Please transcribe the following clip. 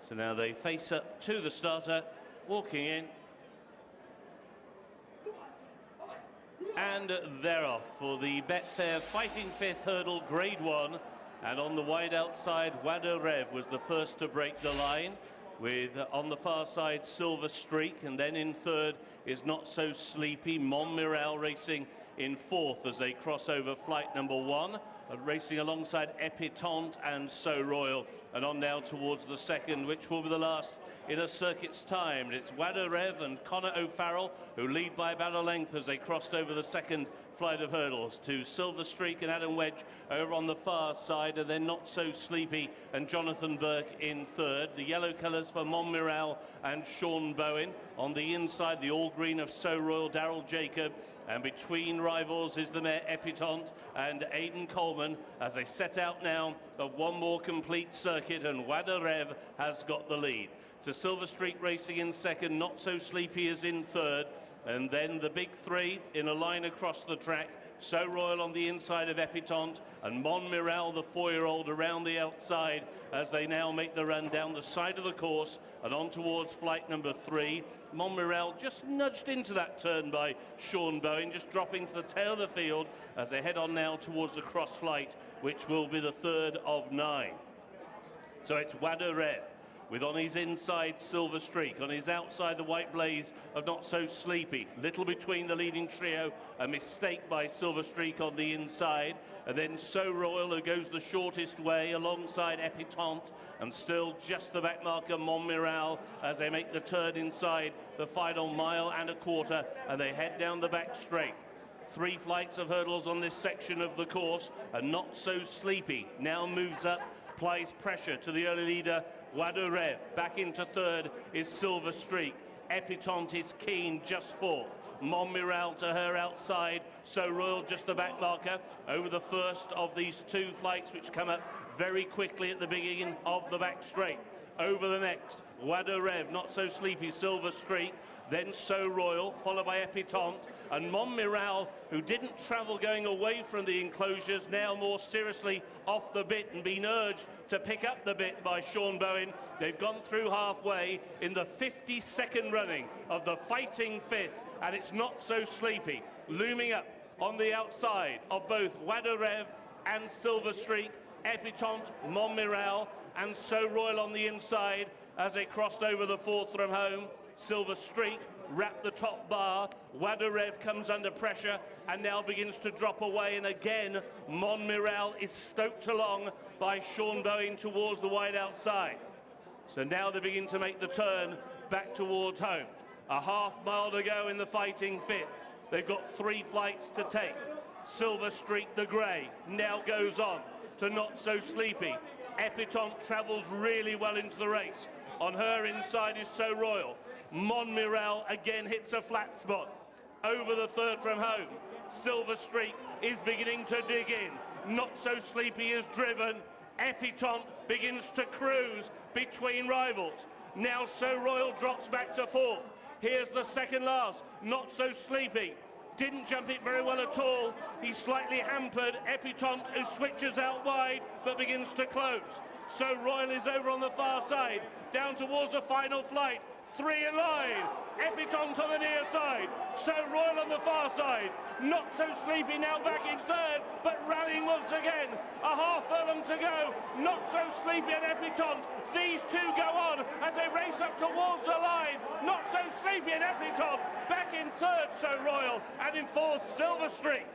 So now they face up to the starter, walking in. And they're off for the Betfair Fighting Fifth Hurdle Grade 1. And on the wide outside, Wada Rev was the first to break the line, with on the far side Silver Streak, and then in third is Not So Sleepy. Montmiral racing in fourth as they cross over flight number 1, racing alongside Epatante and Sceau Royal, and on now towards the second, which will be the last in a circuit's time. It's Wada Rev and Connor O'Farrell who lead by about a length as they crossed over the second flight of hurdles to Silver Streak and Adam Wedge over on the far side, and then Not So Sleepy and Jonathan Burke in third. The yellow colours for Montmiral and Sean Bowen. On the inside, the all green of Sceau Royal, Daryl Jacob, and between rivals is the mare Epatante and Eïdan Coleman as they set out now of one more complete circuit, and Wada Rev has got the lead. To Silver Streak racing in second, Not So Sleepy is in third, and then the big three in a line across the track. Sceau Royal on the inside of Epatante and Montmiral, the 4-year-old, around the outside as they now make the run down the side of the course and on towards flight number 3. Montmiral just nudged into that turn by Sean Bowen, just dropping to the tail of the field as they head on now towards the cross flight, which will be the third of 9. So it's Wada Rev with on his inside Silver Streak, on his outside the white blaze of Not So Sleepy. Little between the leading trio, a mistake by Silver Streak on the inside, and then Sceau Royal who goes the shortest way alongside Epatante, and still just the back marker Montmiral as they make the turn inside the final mile and a quarter, and they head down the back straight. 3 flights of hurdles on this section of the course, and Not So Sleepy now moves up, applies pressure to the early leader Wada Rev. Back into third is Silver Streak. Epatante is keen, just fourth. Montmiral to her outside. Sceau Royal just the back marker over the first of these 2 flights, which come up very quickly at the beginning of the back straight. Over the next, Wada Rev, Not So Sleepy, Silver Streak, then Sceau Royal, followed by Epatante, and Montmiral, who didn't travel going away from the enclosures, now more seriously off the bit and being urged to pick up the bit by Sean Bowen. They've gone through halfway in the 52nd running of the Fighting Fifth, and it's Not So Sleepy looming up on the outside of both Wada Rev and Silver Streak. Epatante, Montmiral and Sceau Royal on the inside as they crossed over the fourth from home. Silver Streak wrapped the top bar. Wada Rev comes under pressure and now begins to drop away, and again Montmiral is stoked along by Sean Bowen towards the wide outside. So now they begin to make the turn back towards home. A half mile to go in the Fighting Fifth. They've got 3 flights to take. Silver Streak, the grey, now goes on to Not So Sleepy. Epatante travels really well into the race. On her inside is Sceau Royal. Montmiral again hits a flat spot. Over the third from home, Silver Streak is beginning to dig in. Not So Sleepy is driven. Epatante begins to cruise between rivals. Now Sceau Royal drops back to fourth. Here's the second last, Not So Sleepy. Didn't jump it very well at all. He's slightly hampered. Epatante, who switches out wide but begins to close. Sceau Royal is over on the far side, down towards the final flight. 3 in line. Epatante on the near side. Sceau Royal on the far side. Not So Sleepy now back in third, but rallying once again. A half furlong to go. Not So Sleepy and Epatante. These 2 go on as they race up towards the line. Not So Sleepy and Epatante. Back in third, Sceau Royal, and in fourth, Silver Streak.